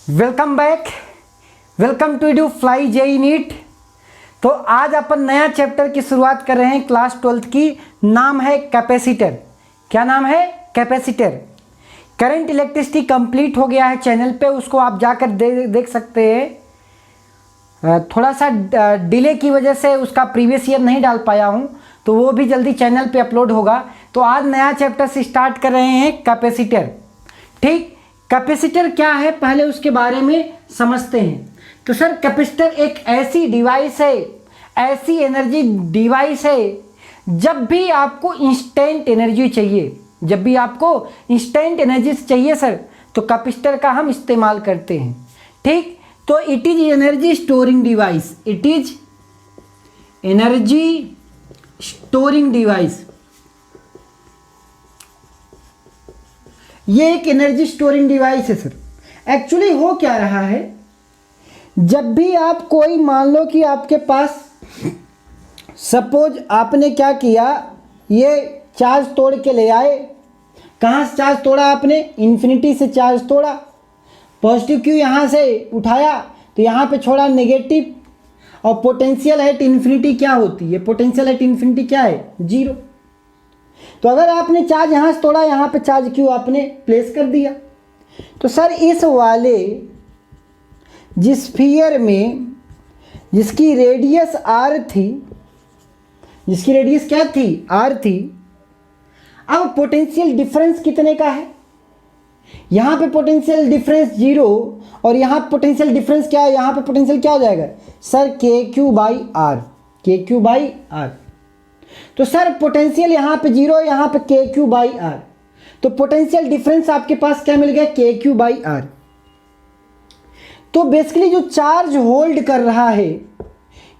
Welcome back. Welcome to do fly JEE NEET. तो आज अपन नया चैप्टर की शुरुआत कर रहे हैं क्लास 12th की। नाम है कैपेसिटर। क्या नाम है? कैपेसिटर। करंट इलेक्ट्रिसिटी कंप्लीट हो गया है चैनल पे, उसको आप जाकर देख सकते हैं। थोड़ा सा डिले की वजह से उसका प्रीवियस ईयर नहीं डाल पाया हूँ, तो वो भी जल्दी चैनल पे अपलोड होगा। तो आज नया चैप्टर से स्टार्ट कर रहे हैं कैपेसिटर। ठीक, कैपेसिटर क्या है पहले उसके बारे में समझते हैं। तो सर कैपेसिटर एक ऐसी डिवाइस है, ऐसी एनर्जी डिवाइस है, जब भी आपको इंस्टेंट एनर्जी चाहिए, जब भी आपको इंस्टेंट एनर्जी चाहिए सर, तो कैपेसिटर का हम इस्तेमाल करते हैं। ठीक, तो it is energy storing device. It is energy storing device. ये एक एनर्जी स्टोरिंग डिवाइस है सर। एक्चुअली हो क्या रहा है, जब भी आप कोई मान लो कि आपके पास सपोज आपने क्या किया, ये चार्ज तोड़ के ले आए। कहाँ से चार्ज तोड़ा आपने? इन्फिनिटी से चार्ज तोड़ा। पॉजिटिव क्यू यहाँ से उठाया तो यहाँ पे छोड़ा नेगेटिव, और पोटेंशियल एट इन्फिनिटी क्या होती है? पोटेंशियल एट इन्फिनिटी क्या है? जीरो। तो अगर आपने चार्ज यहाँ से तोड़ा, यहाँ पे चार्ज क्यू आपने प्लेस कर दिया, तो सर इस वाले जिस स्फीयर में जिसकी रेडियस आर थी, जिसकी रेडियस क्या थी? आर थी। अब पोटेंशियल डिफरेंस कितने का है? यहाँ पे पोटेंशियल डिफरेंस जीरो, और यहाँ पोटेंशियल डिफरेंस क्या है? यहाँ पे पोटेंशियल क्या हो जाएगा sir? K Q by R. K Q by R. तो सर पोटेंशियल यहाँ पे जीरो, यहाँ पे के क्यू बाई आर, तो पोटेंशियल डिफरेंस आपके पास क्या मिल गया? K Q by R. तो बेसिकली जो चार्ज होल्ड कर रहा है,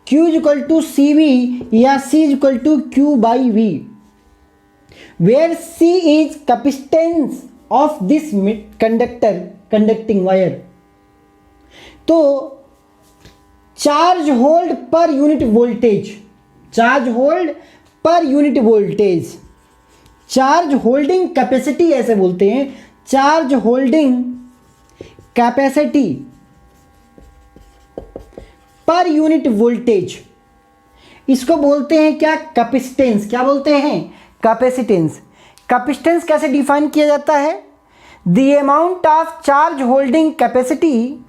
Q equal to C V या C equal to Q by V, where C is capacitance of this conductor conducting wire. तो charge hold per unit voltage, charge hold per unit voltage, charge holding capacity ऐसे बोलते हैं। Charge holding capacity पर unit voltage, इसको बोलते हैं क्या? Capacitance. क्या बोलते हैं? कैपेसिटेंस। कैपेसिटेंस कैसे डिफाइन किया जाता है? The amount of charge holding capacity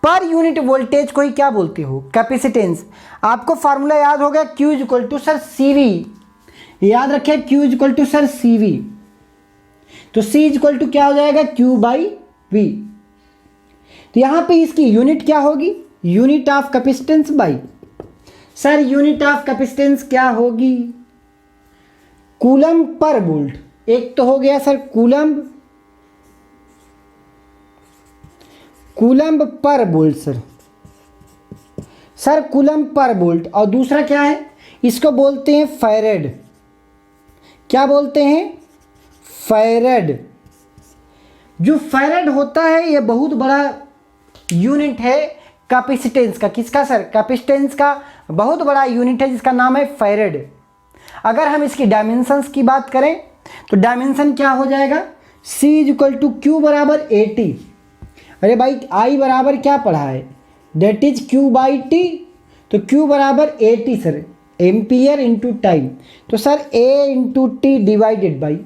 पर यूनिट वोल्टेज को ही क्या बोलते हो? कैपेसिटेंस। आपको फार्मूला याद हो गया, Q equal to sir C V. याद रखें, Q equal to sir C V. तो C इक्वल टू क्या हो जाएगा? Q by V. तो यहां पे इसकी यूनिट क्या होगी? Unit of capacitance by, sir unit of capacitance क्या होगी? Coulomb per volt. एक तो हो गया sir coulomb, coulomb per volt sir, sir coulomb per volt. और दूसरा क्या है? इसको बोलते हैं फैरेड। क्या बोलते हैं? फैरेड। जो फैरेड होता है ये बहुत बड़ा यूनिट है कैपेसिटेंस का। किसका सर? कैपेसिटेंस का बहुत बड़ा यूनिट है जिसका नाम है फैरेड। अगर हम इसकी डायमेंशंस की बात करें तो डायमेंशन क्या हो जाएगा? C इक्वल टू क्यू बराबर 80। अरे भाई I बराबर क्या पढ़ा है? That is Q by T. तो Q बराबर 80 सर, एम्पियर इंटू टाइम। तो sir A into T divided by,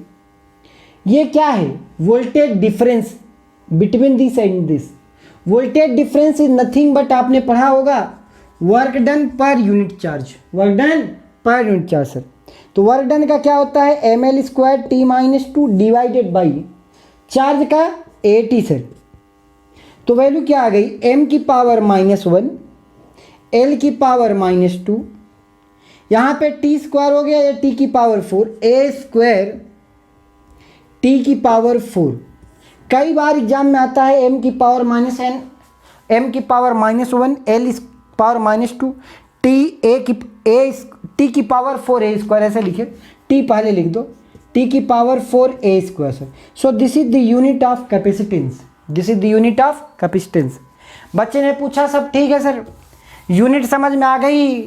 ये क्या है? Voltage difference between this and this. Voltage difference is nothing but, आपने पढ़ा होगा, work done per unit charge. Work done per unit charge sir. तो work done का क्या होता है? ml square T minus two divided by charge का 80 sir. तो वैल्यू क्या आ गई? m की पावर -1, l की पावर -2, यहाँ पे t स्क्वायर हो गया या t की पावर 4, a स्क्वायर t की पावर 4। कई बार एग्जाम में आता है m की पावर -n, m की पावर -1, l पावर -2, t की पावर 4 a स्क्वायर, ऐसे लिखे, t पहले लिख दो, t की power 4 a square sir. So this is the unit of capacitance. This is the unit of capacitance. बच्चे ने पूछा सब ठीक है सर, यूनिट समझ में आ गई।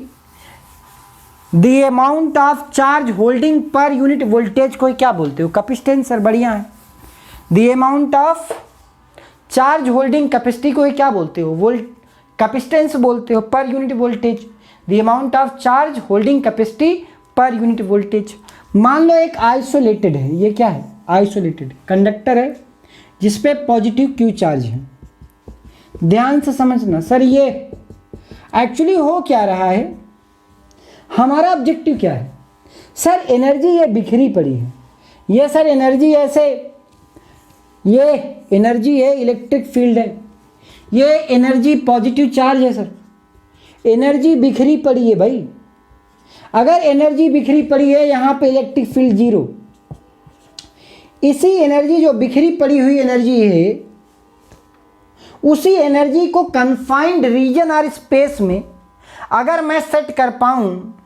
The amount of charge holding पर यूनिट वोल्टेज को क्या बोलते हो? कैपेसिटेंस सर, बढ़िया है। The amount of charge holding capacity को ही क्या बोलते हो, वोल्ट कैपेसिटेंस बोलते हो पर unit voltage, the amount of charge holding capacity पर यूनिट वोल्टेज। मान लो एक आइसोलेटेड है, ये क्या है, आइसोलेटेड कंडक्टर है जिसपे पॉजिटिव क्यू चार्ज है। ध्यान से समझना सर, ये एक्चुअली हो क्या रहा है, हमारा ऑब्जेक्टिव क्या है सर, एनर्जी ये बिखरी पड़ी है, ये सर एनर्जी ऐसे, ये एनर्जी है, इलेक्ट्रिक फील्ड है, ये एनर्जी पॉजिटिव चार्ज है सर, एनर्जी बिखरी पड़ी है भाई। अगर एनर्जी बिखरी पड़ी है, यहाँ पे इलेक्ट्रिक फील्ड जीरो, इसी एनर्जी जो बिखरी पड़ी हुई एनर्जी है, उसी एनर्जी को कन्फाइंड रीजन और स्पेस में अगर मैं सेट कर पाऊँ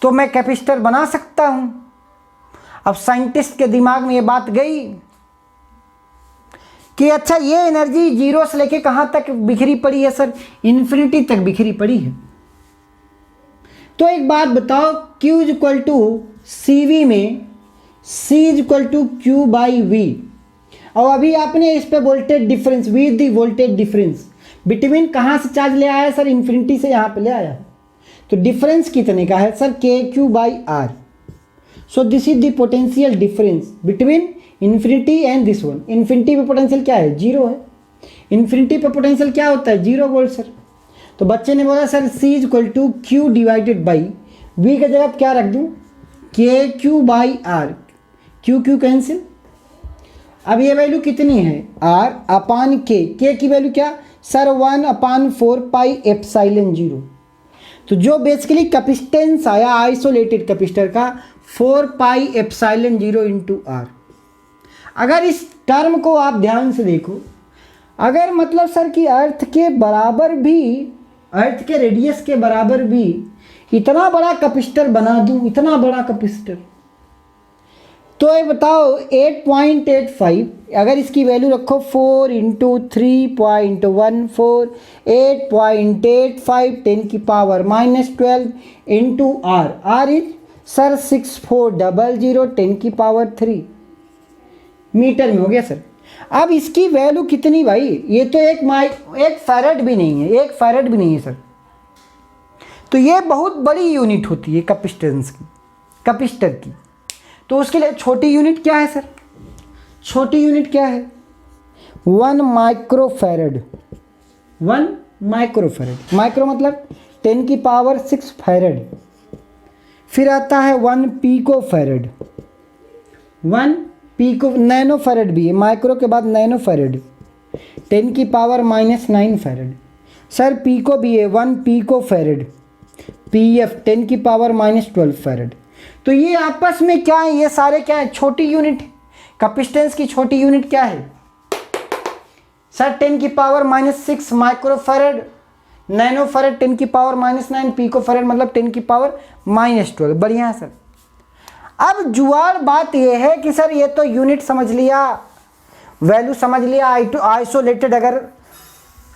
तो मैं कैपेसिटर बना सकता हूँ। अब साइंटिस्ट के दिमाग में ये बात गई कि अच्छा ये एनर्जी जीरो से लेके कहाँ तक बिखरी पड़ी है सर, इन्फिनिटी तक बिखरी पड़ी है। तो एक बात बताओ, Q is equal to C V में C is equal to Q by V, और अभी आपने इस पे voltage difference with the voltage difference between कहाँ से चार्ज ले आया सर, इन्फिनिटी से यहाँ पे ले आया, तो डिफरेंस कितने का है sir, K Q by R. So this is the potential difference between infinity and this one. Infinity पे पोटेंशियल क्या है, जीरो है, इन्फिनिटी पे पोटेंशियल क्या होता है, जीरो वोल्ट सर। तो बच्चे ने बोला sir C is equal to Q divided by V की जगह क्या रख दूँ, K Q by R, Q Q cancel. अब ये वैल्यू कितनी है, आर अपान के की वैल्यू क्या सर, 1/4 पाई एप्सिलॉन जीरो। तो जो बेसिकली कैपेसिटेंस आया आइसोलेटेड कैपेसिटर का 4 pi epsilon zero into R. अगर इस टर्म को आप ध्यान से देखो, अगर मतलब सर कि अर्थ के बराबर भी, अर्थ के रेडियस के बराबर भी इतना बड़ा कैपेसिटर बना दूं, इतना बड़ा कैपेसिटर, तो ये बताओ 8.85, अगर इसकी वैल्यू रखो 4 into 3.14, 8.85 10⁻⁻12 into R, R is sir 6400 10⁻³ metre में हो गया सर। अब इसकी वैल्यू कितनी भाई, ये तो एक फैरेड भी नहीं है, एक फैरेड भी नहीं है सर। तो ये बहुत बड़ी यूनिट होती है कैपेसिटेंस की, कैपेसिटर की। तो उसके लिए छोटी यूनिट क्या है सर, छोटी यूनिट क्या है, 1 माइक्रोफैरेड, 1 माइक्रोफैरेड, माइक्रो मतलब 10⁻6 फैरेड। फिर आता है 1 पीकोफैरेड, 1 पीको, नैनो फैरेड भी है, माइक्रो के बाद nano farad, 10⁻⁻9 farad. Sir pico भी है, 1 पीको फैरेड, पीएफ 10⁻12 फैरेड। तो ये आपस में क्या है, ये सारे क्या है, छोटी यूनिट। कैपेसिटेंस की छोटी यूनिट क्या है सर, 10⁻6 माइक्रोफैरेड, नैनो फैरेड 10⁻9, पीकोफैरेड मतलब 10⁻12। बढ़िया है सर। अब जुआड़ बात यह है कि सर ये तो यूनिट समझ लिया, वैल्यू समझ लिया, आइसोलेटेड अगर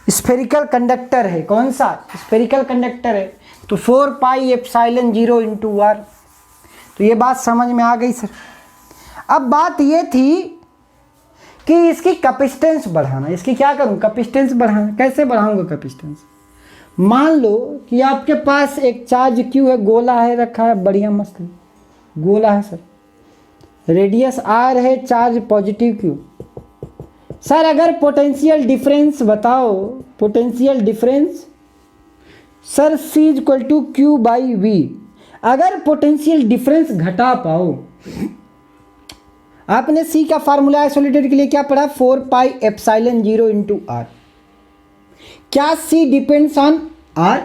स्फेरिकल कंडक्टर है, कौन सा स्फेरिकल कंडक्टर है, तो 4 pi epsilon zero into R. तो ये बात समझ में आ गई सर। अब बात ये थी कि इसकी कैपेसिटेंस बढ़ाना, इसकी क्या करूं, कैपेसिटेंस बढ़ाना। कैसे बढ़ाऊंगा कैपेसिटेंस, मान लो कि आपके पास एक चार्ज क्यू है, गोला है रखा है, बढ़िया मस्त गोला है सर, रेडियस आर है, चार्ज पॉजिटिव क्यू। सर अगर पोटेंशियल डिफरेंस बताओ, potential difference sir C is equal to Q by V. अगर पोटेंशियल डिफरेंस घटा पाओ, आपने C का फार्मूला आइसोलेटेड के लिए क्या पढ़ा, 4 pi epsilon zero into R. क्या C depends on R,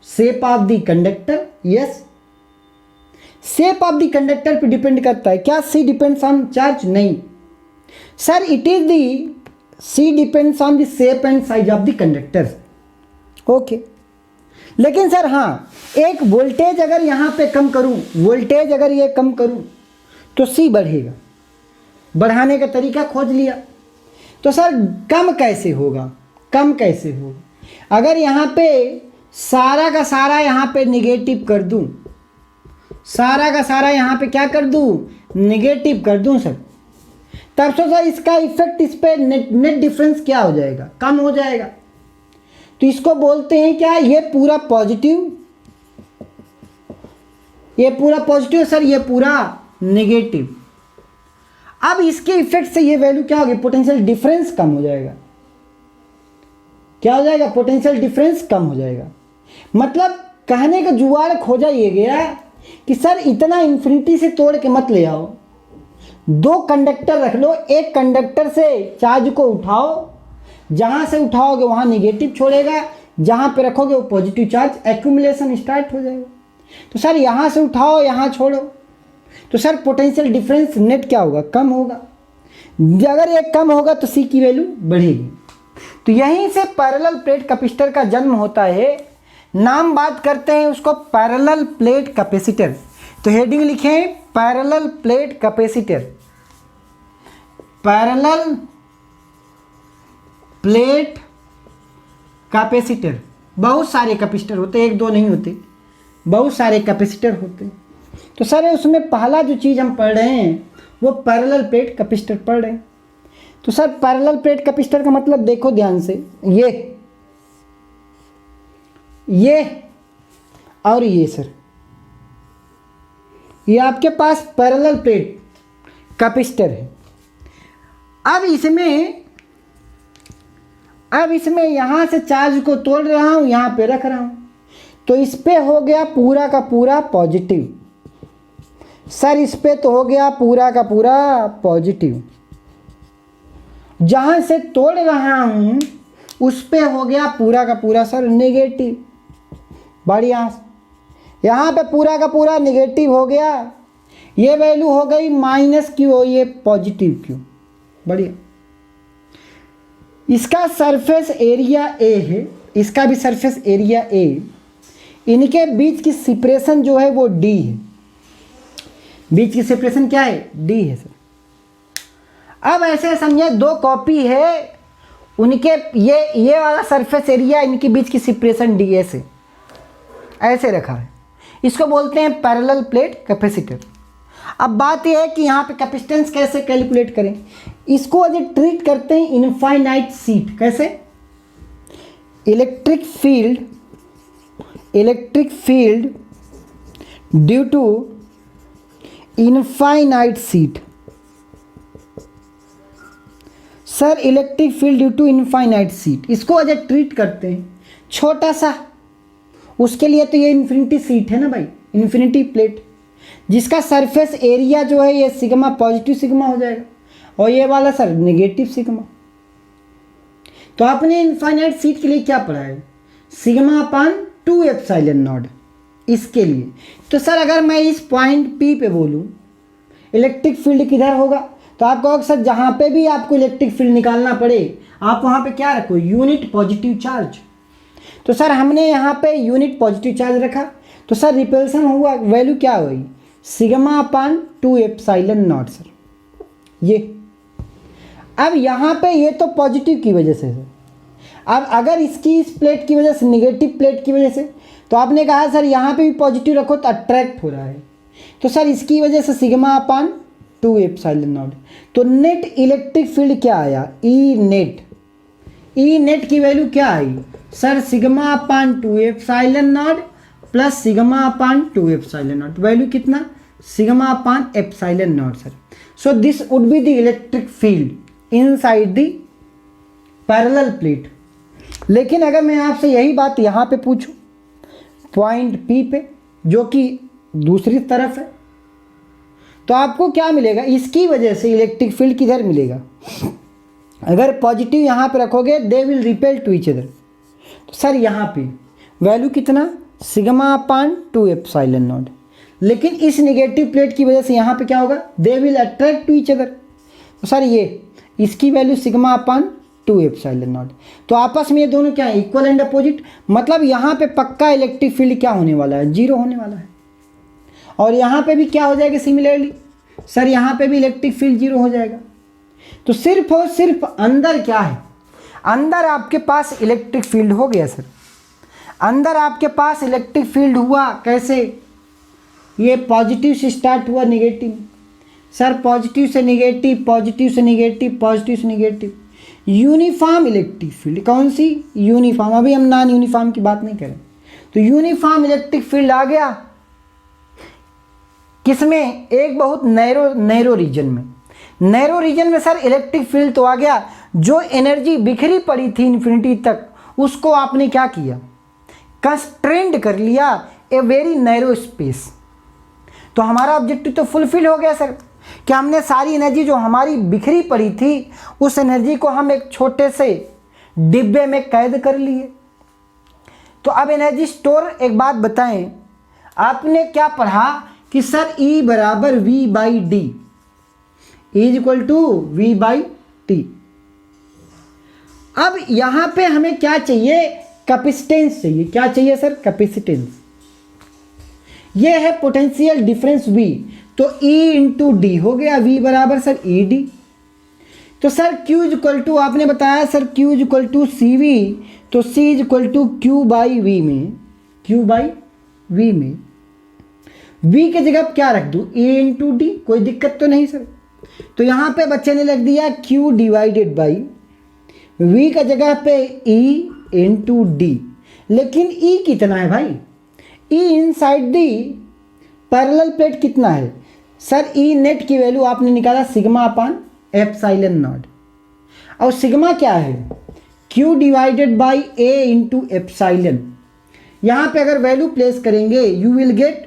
shape of the conductor? Yes, shape of the conductor पे डिपेंड करता है। क्या C डिपेंड्स ऑन चार्ज? नहीं sir, it is the C depends on the shape and size of the conductor. Okay, लेकिन sir हाँ, एक voltage अगर यहाँ पे कम करूँ, वोल्टेज अगर ये कम करूँ तो C बढ़ेगा। बढ़ाने का तरीका खोज लिया, तो सर कम कैसे होगा, कम कैसे होगा? अगर यहाँ पे सारा का सारा यहाँ पे निगेटिव कर दूँ, सारा का सारा यहाँ पे क्या कर दूँ, निगेटिव कर दूँ सर, तब से सर इसका इफेक्ट इस पे नेट डिफरेंस क्या हो जाएगा, कम हो जाएगा। तो इसको बोलते हैं क्या, ये पूरा पॉजिटिव, ये पूरा पॉजिटिव सर, ये पूरा नेगेटिव। अब इसके इफेक्ट से ये वैल्यू क्या होगी, पोटेंशियल डिफरेंस कम हो जाएगा। क्या हो जाएगा, पोटेंशियल डिफरेंस कम हो जाएगा। मतलब कहने का जुगाड़ खोजा ये गया कि सर इतना इन्फिनिटी से तोड़ के मत ले आओ, दो कंडक्टर रख लो, एक कंडक्टर से चार्ज को उठाओ, जहां से उठाओगे वहां नेगेटिव छोड़ेगा, जहां पे रखोगे वो पॉजिटिव चार्ज एक्यूमुलेशन स्टार्ट हो जाएगा। तो सर यहां से उठाओ यहां छोड़ो, तो सर पोटेंशियल डिफरेंस नेट क्या होगा, कम होगा। अगर ये कम होगा तो सी की वैल्यू बढ़ेगी। तो यहीं से पैरेलल प्लेट कैपेसिटर का जन्म होता है। नाम बात करते हैं उसको पैरेलल प्लेट कैपेसिटर। तो हेडिंग लिखें parallel plate capacitor. Parallel plate capacitor, बहुत सारे कैपेसिटर होते, एक दो नहीं होते, बहुत सारे कैपेसिटर होते। तो सर उसमें पहला जो चीज़ हम पढ़ रहे हैं वो पैरेलल प्लेट कैपेसिटर पढ़ रहे हैं। तो सर पैरेलल प्लेट कैपेसिटर का मतलब देखो ध्यान से, ये और ये सर, ये आपके पास पैरेलल प्लेट कैपेसिटर है। अब इसमें यहां से चार्ज को तोड़ रहा हूं, यहां पे रख रहा हूं, तो इस पे हो गया पूरा का पूरा पॉजिटिव। सर इस पे तो हो गया पूरा का पूरा पॉजिटिव, जहां से तोड़ रहा हूं उस पे हो गया पूरा का पूरा सर नेगेटिव। बढ़िया, यहाँ पे पूरा का पूरा नेगेटिव हो गया, ये वैल्यू हो गई माइनस क्यू और ये पॉजिटिव क्यू। बढ़िया, इसका सरफेस एरिया ए है, इसका भी सरफेस एरिया ए, इनके बीच की सेपरेशन जो है वो डी है। बीच की सेपरेशन क्या है, डी है सर। अब ऐसे समझे दो कॉपी है, उनके ये वाला सरफेस एरिया, इनके बीच की सेपरेशन डी है, ऐसे रखा है। इसको बोलते हैं पैरेलल प्लेट कैपेसिटर। अब बात यह है कि यहाँ पे कैपेसिटेंस कैसे कैलकुलेट करें, इसको अगर ट्रीट करते हैं इनफाइनाइट सीट। कैसे, electric field due to infinite sheet. Sir electric field due to infinite sheet, इसको अगर ट्रीट करते हैं छोटा सा, उसके लिए तो ये इन्फिनिटी सीट है ना भाई, इन्फिनिटी प्लेट, जिसका सरफेस एरिया जो है ये सिग्मा पॉजिटिव सिग्मा हो जाएगा और ये वाला सर नेगेटिव सिग्मा। तो आपने इनफाइनाइट सीट के लिए क्या पढ़ा है, सिग्मा अपान 2 एप्सिलॉन नॉट इसके लिए। तो सर अगर मैं इस पॉइंट पी पे बोलूँ इलेक्ट्रिक फील्ड किधर होगा, तो आप कहोगे सर जहाँ पे भी आपको इलेक्ट्रिक फील्ड निकालना पड़े आप वहाँ पे क्या रखो, यूनिट पॉजिटिव चार्ज। तो सर हमने यहाँ पे यूनिट पॉजिटिव चार्ज रखा, तो सर रिपल्सन हुआ, वैल्यू क्या हुई, sigma upon 2 epsilon naught sir ये। अब यहाँ पे ये तो पॉजिटिव की वजह से है, अब अगर इसकी इस प्लेट की वजह से, नेगेटिव प्लेट की वजह से, तो आपने कहा सर यहाँ पे भी पॉजिटिव रखो तो अट्रैक्ट हो रहा है, तो सर इसकी वजह से सिग्मा अपान 2 एप्सिलॉन नॉट। तो नेट इलेक्ट्रिक फील्ड क्या आया, ई नेट की वैल्यू क्या आई sir, sigma upon 2 epsilon naught plus sigma upon 2 epsilon naught. Value कितना, sigma upon epsilon naught sir. So this would be the electric field inside the parallel plate. लेकिन अगर मैं आपसे यही बात यहाँ पे पूछूं पॉइंट पी पे, जो कि दूसरी तरफ है, तो आपको क्या मिलेगा, इसकी वजह से इलेक्ट्रिक फील्ड किधर मिलेगा, अगर पॉजिटिव यहाँ पे रखोगे they will repel to each other. तो सर यहाँ पे वैल्यू कितना, सिग्मा अपान 2 एप्सिलॉन नॉट। लेकिन इस नेगेटिव प्लेट की वजह से यहाँ पे क्या होगा, they will attract to each other. तो सर ये इसकी value sigma upon 2 epsilon naught. तो आपस में ये दोनों क्या है, इक्वल एंड अपोजिट। मतलब यहाँ पे पक्का इलेक्ट्रिक फील्ड क्या होने वाला है, जीरो होने वाला है। और यहाँ पे भी क्या हो जाएगा सिमिलरली, सर यहाँ पे भी इलेक्ट्रिक फील्ड जीरो हो जाएगा। तो सिर्फ और सिर्फ अंदर क्या है, अंदर आपके पास इलेक्ट्रिक फील्ड हो गया सर, अंदर आपके पास इलेक्ट्रिक फील्ड हुआ। कैसे, ये पॉजिटिव से स्टार्ट हुआ नेगेटिव, सर पॉजिटिव से निगेटिव, पॉजिटिव से निगेटिव, पॉजिटिव से निगेटिव। यूनिफॉर्म इलेक्ट्रिक फील्ड, कौन सी? यूनिफॉर्म, अभी हम नॉन यूनिफॉर्म की बात नहीं करें। तो यूनिफॉर्म इलेक्ट्रिक फील्ड आ गया किसमें? एक बहुत नैरो रीजन में। नैरो रीजन में सर इलेक्ट्रिक फील्ड तो आ गया, जो एनर्जी बिखरी पड़ी थी इन्फिनिटी तक, उसको आपने क्या किया? कंस्ट्रेंड कर लिया, ए वेरी नैरो स्पेस। तो हमारा ऑब्जेक्टिव तो फुलफिल हो गया सर, कि हमने सारी एनर्जी जो हमारी बिखरी पड़ी थी, उस एनर्जी को हम एक छोटे से डिब्बे में कैद कर लिए। तो अब एनर्जी स्टोर, एक बात बताएं, आपने क्या पढ़ा कि सर E बराबर V/D is equal to V/T। अब यहां पे हमें क्या चाहिए? कैपेसिटेंस चाहिए। क्या चाहिए सर? कैपेसिटेंस। ये है पोटेंशियल डिफरेंस V, तो E इंटू डी हो गया, V बराबर सर ED। तो sir Q is equal to, आपने बताया sir Q is equal to CV, तो C is equal to Q/V में, Q/V में V की जगह क्या रख दूँ? A इंटू डी, कोई दिक्कत तो नहीं सर। तो यहाँ पे बच्चे ने लिख दिया Q डिवाइडेड बाई V का जगह पे E इंटू डी। लेकिन E कितना है भाई? E inside the parallel plate कितना है सर? E नेट की वैल्यू आपने निकाला सिग्मा अपान एप्सिलॉन नॉट, और सिग्मा क्या है? Q divided by A into epsilon. यहाँ पे अगर वैल्यू प्लेस करेंगे you will gate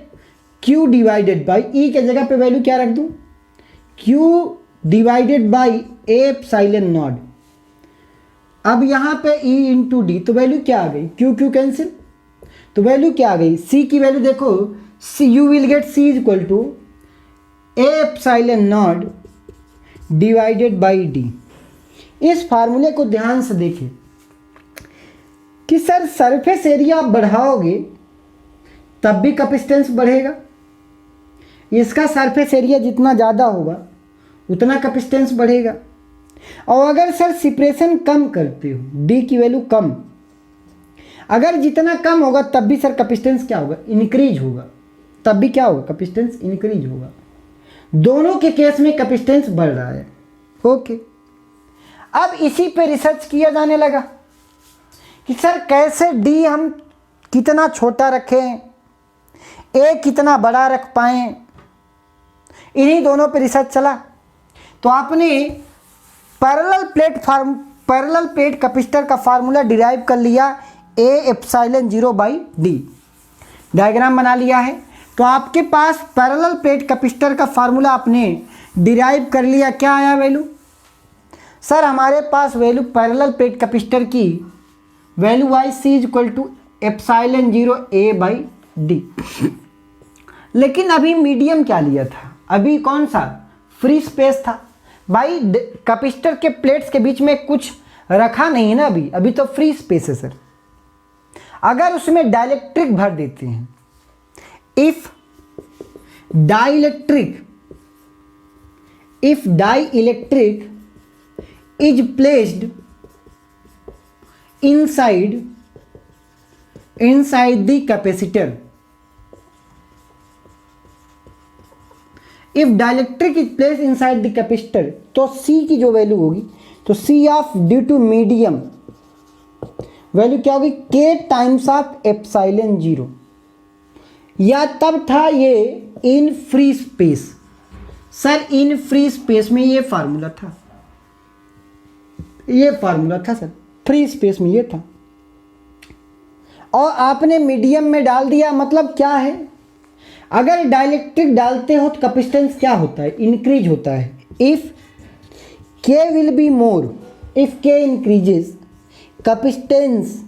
Q divided by, E के जगह पे वैल्यू क्या रख दूँ? Q divided by A epsilon not. अब यहाँ पे E इंटू डी, तो वैल्यू क्या आ गई? Q कैंसिल, तो वैल्यू क्या आ गई? C की वैल्यू देखो, you will get C is equal to A epsilon naught divided by D. इस फार्मूले को ध्यान से देखें कि सर सरफेस एरिया बढ़ाओगे तब भी कैपेसिटेंस बढ़ेगा। इसका सरफेस एरिया जितना ज़्यादा होगा उतना कैपेसिटेंस बढ़ेगा। और अगर सर सेपरेशन कम करते हो, डी की वैल्यू कम, अगर जितना कम होगा तब भी सर कैपेसिटेंस क्या होगा? इंक्रीज होगा। तब भी क्या होगा? कैपेसिटेंस इंक्रीज होगा। दोनों के केस में कैपेसिटेंस बढ़ रहा है। ओके, अब इसी पे रिसर्च किया जाने लगा कि सर कैसे डी हम कितना छोटा रखें, ए कितना बड़ा रख पाएं। इन्हीं दोनों पे रिसर्च चला। तो आपने पैरेलल प्लेट कैपेसिटर का फार्मूला डिराइव कर लिया, A एप्सिलॉन 0/D। डायग्राम बना लिया है। तो आपके पास पैरेलल प्लेट कैपेसिटर का फार्मूला आपने डिराइव कर लिया। क्या आया वैल्यू सर? हमारे पास वैल्यू पैरेलल प्लेट कैपेसिटर की वैल्यू आई C is equal to epsilon 0 A/D। लेकिन अभी मीडियम क्या लिया था? अभी कौन सा? फ्री स्पेस था भाई। कैपेसिटर के प्लेट्स के बीच में कुछ रखा नहीं है ना अभी तो फ्री स्पेस है सर। अगर उसमें डाइलेक्ट्रिक भर देते हैं, if dielectric is placed inside the capacitor, if dielectric is placed inside the capacitor, तो C की जो वैल्यू होगी, तो C of due to medium value क्या होगी? K times of epsilon 0। या तब था ये in free space sir, in free space में ये फार्मूला था, सर, फ्री स्पेस में ये था। और आपने मीडियम में डाल दिया, मतलब क्या है? अगर डाइलेक्ट्रिक डालते हो तो कैपेसिटेंस क्या होता है? इंक्रीज होता है। If K will be more, if K increases capacitance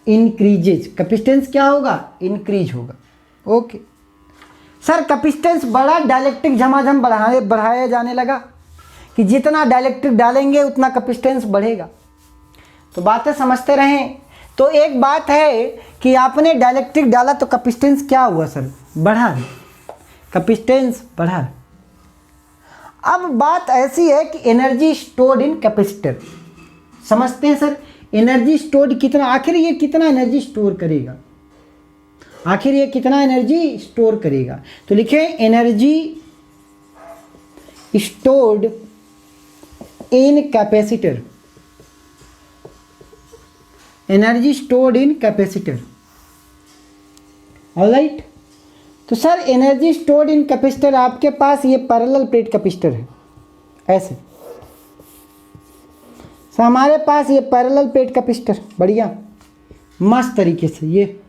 increases. Capacitance क्या होगा? इंक्रीज होगा। ओके सर, कैपेसिटेंस बढ़ा, डाइलेक्ट्रिक झमाझम बढ़ाया जाने लगा कि जितना डाइलेक्ट्रिक डालेंगे उतना कैपेसिटेंस बढ़ेगा। तो बातें समझते रहें। तो एक बात है कि आपने डाइलेक्ट्रिक डाला तो कैपेसिटेंस क्या हुआ सर? बढ़ा, कैपेसिटेंस बढ़ा। अब बात ऐसी है कि एनर्जी स्टोर्ड इन कैपेसिटर, समझते हैं सर? एनर्जी स्टोर्ड कितना, आखिर ये कितना एनर्जी स्टोर करेगा? तो लिखें energy stored in capacitor, energy stored in capacitor. Alright, तो sir energy stored in capacitor, आपके पास ये पैरेलल प्लेट कैपेसिटर है ऐसे, सर हमारे पास ये पैरेलल प्लेट कैपेसिटर बढ़िया मस्त तरीके से, ये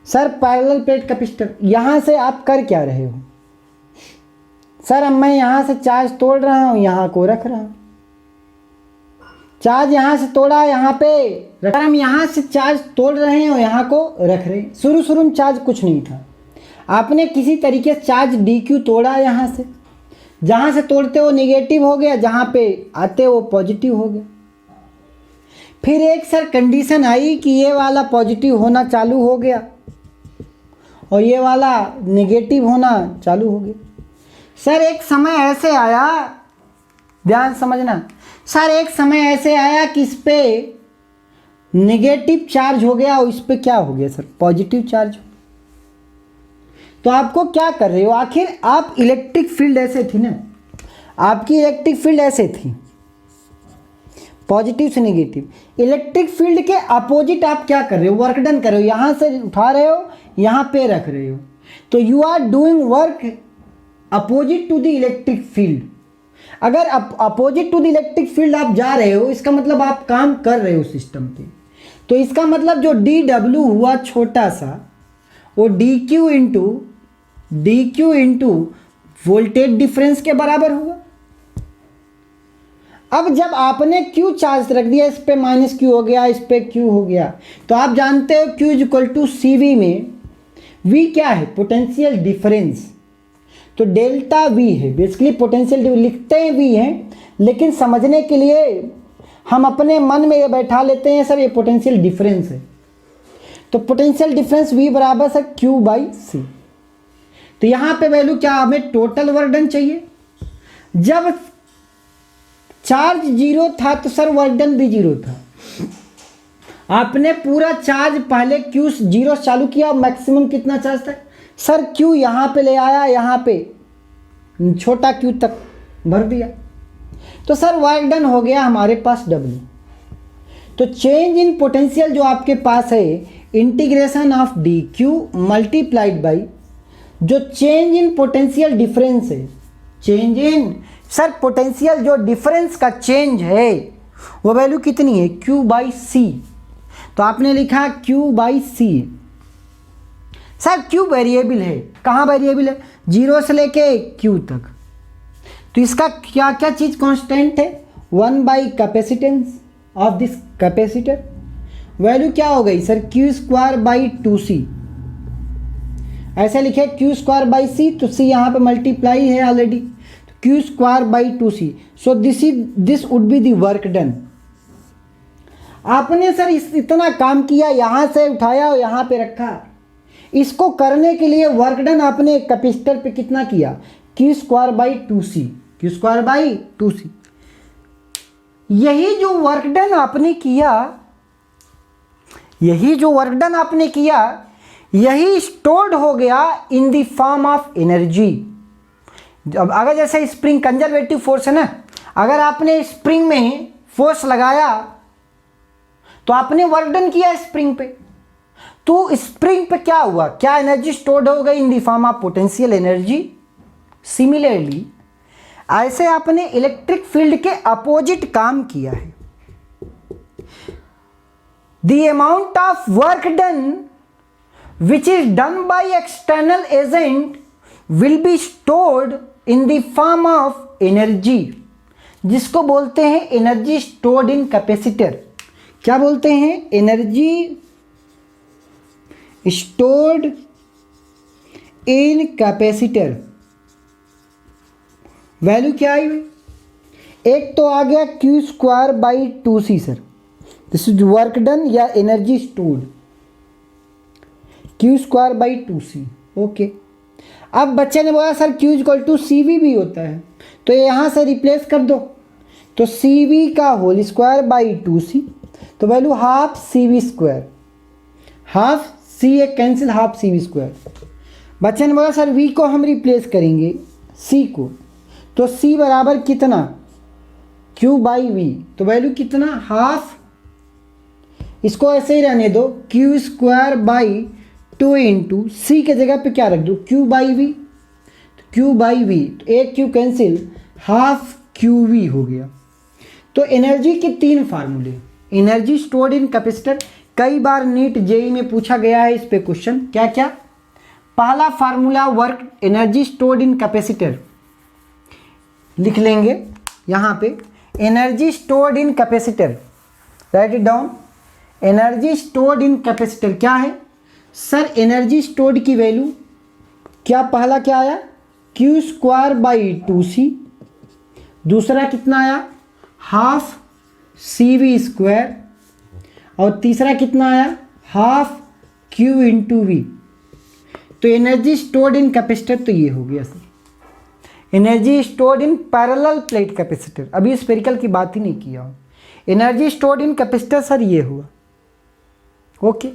सर पैरेलल प्लेट कैपेसिटर, यहाँ से आप कर क्या रहे हो सर? अब मैं यहाँ से चार्ज तोड़ रहा हूँ, यहाँ को रख रहा हूँ, चार्ज यहाँ से तोड़ा यहाँ पे रख, हम यहाँ से चार्ज तोड़ रहे हैं और यहाँ को रख रहे हैं। शुरू में चार्ज कुछ नहीं था, आपने किसी तरीके से चार्ज डी क्यू तोड़ा, यहाँ से जहाँ से तोड़ते वो निगेटिव हो गया, जहाँ पे आते वो पॉजिटिव हो गया। फिर एक सर कंडीशन आई कि ये वाला पॉजिटिव होना चालू हो गया और ये वाला नेगेटिव होना चालू हो गया। सर एक समय ऐसे आया, ध्यान समझना, सर एक समय ऐसे आया कि इस पे नेगेटिव चार्ज हो गया और इस पे क्या हो गया सर? Positive charge. तो आपको क्या कर रहे हो? आखिर आप इलेक्ट्रिक फील्ड ऐसे थी ना, आपकी इलेक्ट्रिक फील्ड ऐसे थी, पॉजिटिव से नेगेटिव। इलेक्ट्रिक फील्ड के अपोजिट आप क्या कर रहे हो? वर्क डन कर रहे हो, यहाँ से उठा रहे हो, यहाँ पे रख रहे हो, तो you are doing work opposite to the electric field. अगर opposite to the electric field आप जा रहे हो, इसका मतलब आप काम कर रहे हो सिस्टम पे। तो इसका मतलब जो डी डब्ल्यू हुआ छोटा सा, वो D Q into voltage difference के बराबर हुआ। अब जब आपने क्यू चार्ज रख दिया, इस पे माइनस क्यू हो गया, इस पे क्यू हो गया, तो आप जानते हो Q is equal to C V में वी क्या है? Potential difference. तो डेल्टा वी है, बेसिकली पोटेंशियल लिखते हैं वी है, लेकिन समझने के लिए हम अपने मन में ये बैठा लेते हैं सर ये पोटेंशियल डिफरेंस है। तो पोटेंशियल डिफरेंस वी बराबर सर क्यू बाई सी। तो यहाँ पे वैल्यू क्या, हमें टोटल वर्क डन चाहिए। जब चार्ज जीरो था तो सर वर्क डन भी जीरो था। आपने पूरा चार्ज पहले क्यू जीरो चालू किया, मैक्सिमम कितना चार्ज था सर? क्यू यहाँ पे ले आया, यहाँ पे छोटा क्यू तक भर दिया, तो सर वर्क डन हो गया हमारे पास डब्ल्यू। तो चेंज इन पोटेंशियल जो आपके पास है, integration of d Q multiplied by जो चेंज इन पोटेंशियल डिफरेंस है, चेंज इन सर पोटेंशियल जो डिफरेंस का चेंज है वो वैल्यू कितनी है? Q by C. तो आपने लिखा Q by C. Sir Q variable है, कहाँ वेरिएबल है? जीरो से लेके क्यू तक। तो इसका क्या क्या चीज़ कांस्टेंट है? 1 by capacitance of this capacitor. Value क्या हो गई sir? Q square by 2c। ऐसे लिखे क्यू स्क्वायर बाई सी, तो सी यहाँ पे मल्टीप्लाई है ऑलरेडी, तो Q square by 2c। So this would be the work done. आपने सर इतना काम किया, यहाँ से उठाया और यहाँ पे रखा। इसको करने के लिए वर्क डन आपने कैपेसिटर पे कितना किया? Q square by 2c, Q square by 2c। यही जो वर्क डन आपने किया, यही स्टोर्ड हो गया इन द फॉर्म ऑफ एनर्जी। अब अगर जैसे स्प्रिंग कंजर्वेटिव फोर्स है ना, अगर आपने स्प्रिंग में फोर्स लगाया तो आपने वर्क डन किया स्प्रिंग पे, तो स्प्रिंग पे क्या हुआ? क्या एनर्जी स्टोर्ड हो गई? इन the form of potential energy. Similarly ऐसे आपने इलेक्ट्रिक फील्ड के अपोजिट काम किया है। The amount of work done which is done by external agent will be stored in the form of energy, जिसको बोलते हैं एनर्जी स्टोर्ड इन कैपेसिटर। क्या बोलते हैं? Energy stored in capacitor. Value क्या आई? एक तो आ गया Q square by 2c sir, this is work done या energy stored, Q square by 2c। Okay, अब बच्चे ने बोला sir Q equal to C V भी होता है, तो यहाँ से रिप्लेस कर दो, तो सी वी का होल स्क्वायर बाई 2c, तो value half C V square, half C A cancel, half C V square. बच्चे ने बोला सर वी को हम रिप्लेस करेंगे सी को, तो सी बराबर कितना, क्यू बाई वी, तो वैल्यू कितना, हाफ, इसको ऐसे ही रहने दो, Q square by 2 into C के जगह पे क्या रख दो, क्यू बाई वी, तो क्यू बाई वी, तो एक Q cancel, half Q V हो गया। तो एनर्जी के 3 फार्मूले, एनर्जी स्टोर्ड इन कैपेसिटर, कई बार नीट जेई में पूछा गया है इस पे क्वेश्चन, क्या क्या, पहला formula work energy stored in capacitor, लिख लेंगे यहाँ पे, energy stored in capacitor, right it down, energy stored in capacitor क्या है सर, एनर्जी स्टोर्ड की वैल्यू क्या, पहला क्या आया, क्यू स्क्वायर बाई 2c, दूसरा कितना आया, हाफ सी वी स्क्वायर, और तीसरा कितना आया, हाफ क्यू इंटू वी। तो एनर्जी स्टोर्ड इन कैपेसिटर तो ये हो गया sir, energy stored in parallel plate capacitor, अभी स्फेरिकल की बात ही नहीं किया हूँ, energy stored in capacitor sir ये हुआ, ओके।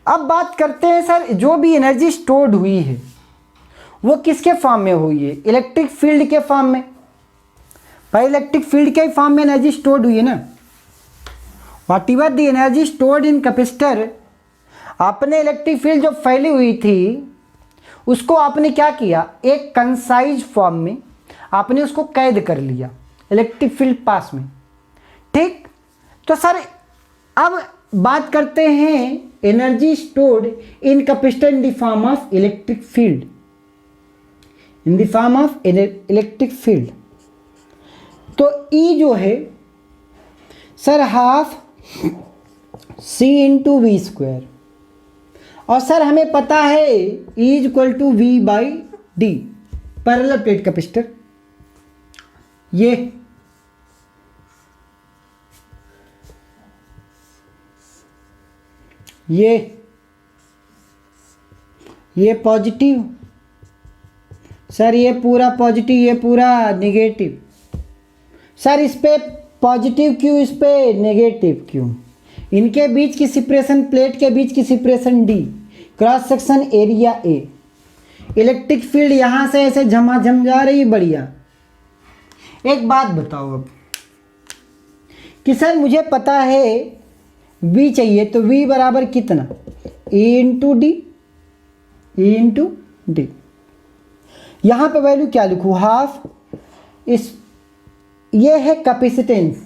अब बात करते हैं सर, जो भी एनर्जी स्टोर्ड हुई है वो किसके फॉर्म में हुई है, इलेक्ट्रिक फील्ड के फॉर्म में, भाई इलेक्ट्रिक फील्ड के फॉर्म में एनर्जी स्टोर्ड हुई है ना। What ever the energy stored in capacitor, आपने इलेक्ट्रिक फील्ड जो फैली हुई थी उसको आपने क्या किया, एक कंसाइज फॉर्म में आपने उसको कैद कर लिया इलेक्ट्रिक फील्ड पास में, ठीक। तो सर अब बात करते हैं energy stored in capacitor in the form of electric field, in the form of electric field. तो ई जो है sir half C into V square, और सर हमें पता है E is equal to V by D, parallel plate capacitor, ये positive sir, ये पूरा पॉजिटिव, ये पूरा नेगेटिव सर, इस पे पॉजिटिव क्यू, इस पे नेगेटिव क्यू, इनके बीच की सेपरेशन, प्लेट के बीच की separation D, cross section area A, electric field यहाँ से ऐसे झमाझम जा रही, बढ़िया। एक बात बताओ अब कि सर मुझे पता है V चाहिए, तो V बराबर कितना, E into D, E into D, यहाँ पे वैल्यू क्या लिखूँ, हाफ, इस ये है capacitance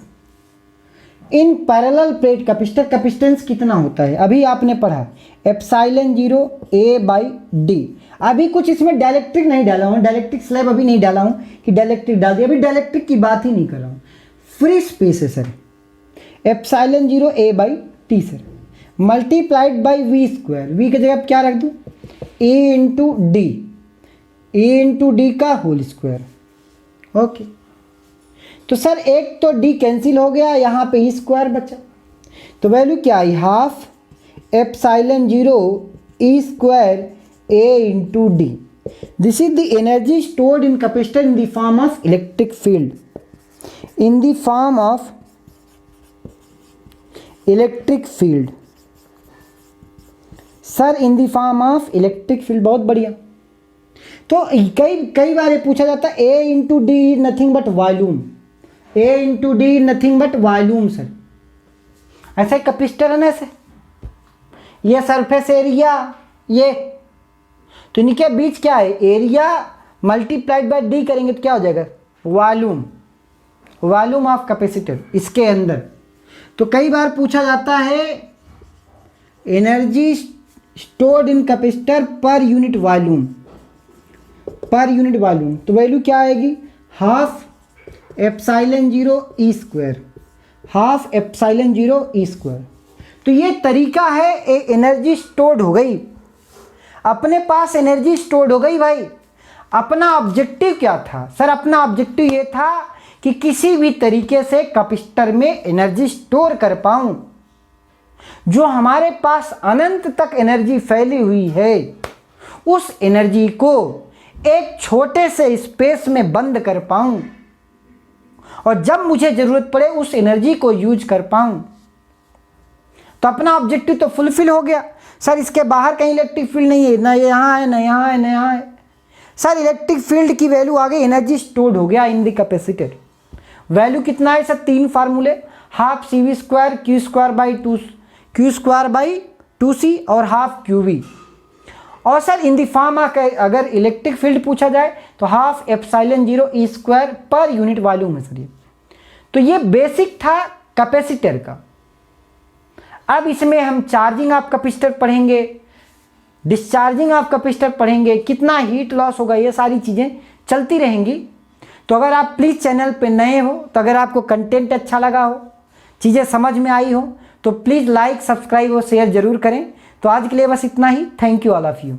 in parallel plate capacitor, capacitance कितना होता है अभी आपने पढ़ा, एप्सिलॉन 0 A बाई डी। अभी कुछ इसमें डाइलेक्ट्रिक नहीं डाला हूँ, डाइलेक्ट्रिक स्लैब अभी नहीं डाला हूँ कि डाइलेक्ट्रिक डाल दिया, अभी डाइलेक्ट्रिक की बात ही नहीं कर रहा हूँ, फ्री स्पेस है sir, epsilon 0 A by T sir, multiplied by V square, V की जगह क्या रख दूँ, A into D, A into D का होल स्क्वायर, ओके। तो सर एक तो डी कैंसिल हो गया, यहाँ पे ई स्क्वायर बचा, तो वैल्यू क्या आई, half epsilon 0 E square A into D. This is the energy stored in capacitor in the form of electric field, in the form of electric field sir, in the form of electric field, बहुत बढ़िया। तो कई बार ये पूछा जाता है A into D nothing but volume, A into D nothing but volume sir, ऐसे कैपेसिटर है ना, ऐसे ये सरफेस एरिया, ये तो इनके बीच क्या है, एरिया मल्टीप्लाइड बाय डी करेंगे तो क्या हो जाएगा, वॉल्यूम, वॉल्यूम ऑफ कैपेसिटर इसके अंदर। तो कई बार पूछा जाता है एनर्जी स्टोर्ड इन कैपेसिटर पर यूनिट वॉल्यूम, पर यूनिट वॉल्यूम, तो वैल्यू क्या आएगी, half epsilon 0 E square, half epsilon 0 E square. तो ये तरीका है, एनर्जी स्टोर्ड हो गई, अपने पास एनर्जी स्टोर्ड हो गई भाई। अपना ऑब्जेक्टिव क्या था सर, अपना ऑब्जेक्टिव ये था कि किसी भी तरीके से कैपेसिटर में एनर्जी स्टोर कर पाऊं, जो हमारे पास अनंत तक एनर्जी फैली हुई है, उस एनर्जी को एक छोटे से स्पेस में बंद कर पाऊं, और जब मुझे जरूरत पड़े उस एनर्जी को यूज कर पाऊं। तो अपना ऑब्जेक्टिव तो फुलफिल हो गया सर, इसके बाहर कहीं इलेक्ट्रिक फील्ड नहीं है, ना यहाँ है, ना यहाँ है, ना यहाँ है। सर इलेक्ट्रिक फील्ड की वैल्यू आ गई, एनर्जी स्टोर्ड हो गया इन द कैपेसिटर। वैल्यू कितना है सर, 3 फार्मूले, half C V square Q square by 2c और हाफ क्यू वी। और सर इन द फॉर्म अगर इलेक्ट्रिक फील्ड पूछा जाए तो हाफ एप्सिलॉन 0 ई स्क्वायर पर यूनिट वॉल्यूम है सर ये। तो ये बेसिक था कैपेसिटर का। अब इसमें हम चार्जिंग ऑफ कैपेसिटर पढ़ेंगे, डिस्चार्जिंग ऑफ कैपेसिटर पढ़ेंगे, कितना हीट लॉस होगा, ये सारी चीज़ें चलती रहेंगी। तो अगर आप प्लीज़ चैनल पे नए हो, तो अगर आपको कंटेंट अच्छा लगा हो, चीज़ें समझ में आई हो, तो प्लीज़ लाइक, सब्सक्राइब और शेयर ज़रूर करें। तो आज के लिए बस इतना ही। Thank you all of you.